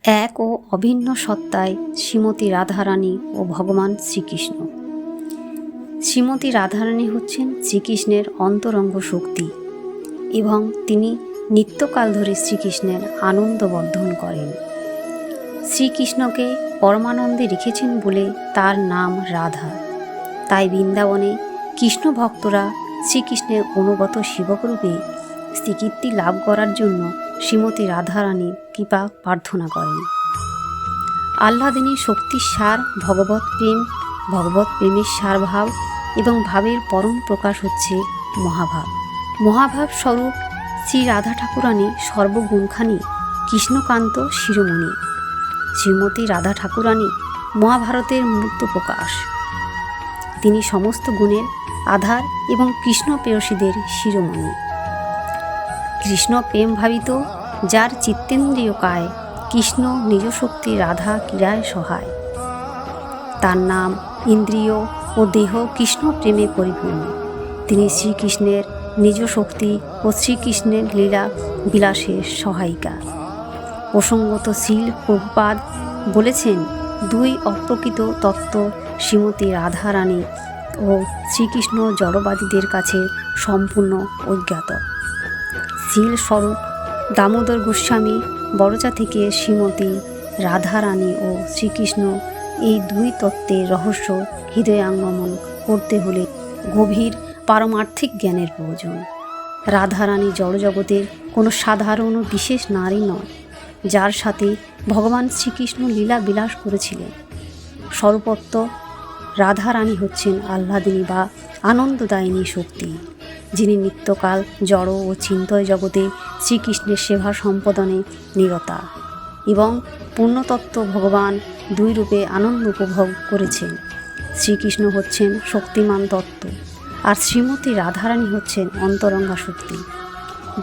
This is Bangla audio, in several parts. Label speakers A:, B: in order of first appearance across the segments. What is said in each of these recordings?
A: এক ও অভিন্ন সত্তায় শ্রীমতী রাধারানী ও ভগবান শ্রীকৃষ্ণ। শ্রীমতী রাধারানী হচ্ছেন শ্রীকৃষ্ণের অন্তরঙ্গ শক্তি এবং তিনি নিত্যকাল ধরে শ্রীকৃষ্ণের আনন্দ বর্ধন করেন। শ্রীকৃষ্ণকে পরমানন্দে রেখেছেন বলে তার নাম রাধা। তাই বৃন্দাবনে কৃষ্ণ ভক্তরা শ্রীকৃষ্ণের অনুগত সেবকরূপে শ্রীকীর্তি লাভ করার জন্য শ্রীমতী রাধারানীর কৃপা প্রার্থনা করেন। আহ্লাদিনী শক্তির সার ভগবত প্রেম, ভগবত প্রেমের সারভাব এবং ভাবের পরম প্রকাশ হচ্ছে মহাভাব। মহাভাব স্বরূপ শ্রী রাধা ঠাকুরানী সর্বগুণখানি কৃষ্ণকান্ত শিরোমণি। শ্রীমতী রাধা ঠাকুরানী মহাভারতের মূর্ত প্রকাশ। তিনি সমস্ত গুণের আধার এবং কৃষ্ণ প্রেয়সীদের শিরোমণি। কৃষ্ণ প্রেম ভাবিত যার চিত্তেন্দ্রিয় কায়, কৃষ্ণ নিজ শক্তি রাধা ক্রীড়ায় সহায়। তার নাম ইন্দ্রিয় ও দেহ কৃষ্ণ প্রেমে পরিপূর্ণ। তিনি শ্রীকৃষ্ণের নিজ শক্তি ও শ্রীকৃষ্ণের লীলা বিলাসের সহায়িকা। প্রসঙ্গত শ্রীল প্রভুপাদ বলেছেন, দুই অপ্রকৃত তত্ত্ব শ্রীমতী রাধারানী ও শ্রীকৃষ্ণ জড়বাদীদের কাছে সম্পূর্ণ অজ্ঞাত। শ্রীল স্বরূপ দামোদর গোস্বামী বড়চা থেকে শ্রীমতী রাধারানী ও শ্রীকৃষ্ণ এই দুই তত্ত্বের রহস্য হৃদয়াঙ্গমন করতে হলে গভীর পারমার্থিক জ্ঞানের প্রয়োজন। রাধারানী জড়জগতের কোনো সাধারণ ও বিশেষ নারী নয়, যার সাথে ভগবান শ্রীকৃষ্ণ লীলা বিলাস করেছিলেন। স্বরূপত্ব রাধারানী হচ্ছেন আহ্লাদিনী বা আনন্দদায়িনী শক্তি, যিনি নিত্যকাল জড় ও চিন্তয় জগতে শ্রীকৃষ্ণের সেবা সম্পাদনে নিরতা এবং পূর্ণতত্ত্ব ভগবান দুই রূপে আনন্দ উপভোগ করেছেন। শ্রীকৃষ্ণ হচ্ছেন শক্তিমান তত্ত্ব আর শ্রীমতী রাধারানী হচ্ছেন অন্তরঙ্গা শক্তি।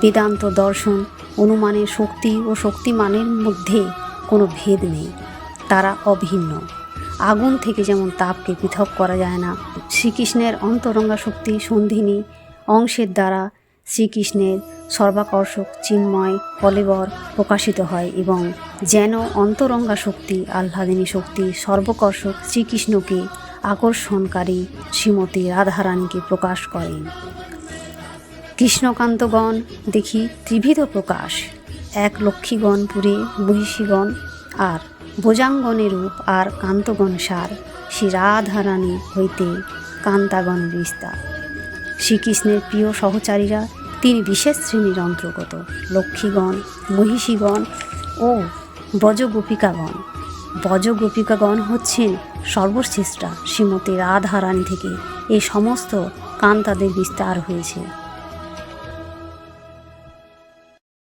A: বেদান্ত দর্শন অনুমানের শক্তি ও শক্তিমানের মধ্যে কোনো ভেদ নেই, তারা অভিন্ন। আগুন থেকে যেমন তাপকে পৃথক করা যায় না, শ্রীকৃষ্ণের অন্তরঙ্গা শক্তি সন্ধিনী অংশের দ্বারা শ্রীকৃষ্ণের সর্বাকর্ষক চিন্ময় কলেবর প্রকাশিত হয় এবং যেন অন্তরঙ্গা শক্তি আহ্লাদিনী শক্তি সর্বকর্ষক শ্রীকৃষ্ণকে আকর্ষণকারী শ্রীমতী রাধারানীকে প্রকাশ করেন। কৃষ্ণকান্তগণ দেখি ত্রিবিধ প্রকাশ, এক লক্ষ্মীগণ পুরে মহিষীগণ আর ভোজাঙ্গনের রূপ আর কান্তগণ সার। শ্রী রাধারানী হইতে কান্তাগণের বিস্তার। শ্রীকৃষ্ণের প্রিয় সহচারীরা তিনি বিশেষ শ্রেণীর অন্তর্গত। লক্ষ্মীগণ, মহিষীগণ ও ব্রজগোপিকাগণ। ব্রজগোপিকাগণ হচ্ছেন সর্বশ্রেষ্ঠা। শ্রীমতী রাধারানী থেকে এই সমস্ত কান্তাদের বিস্তার হয়েছে।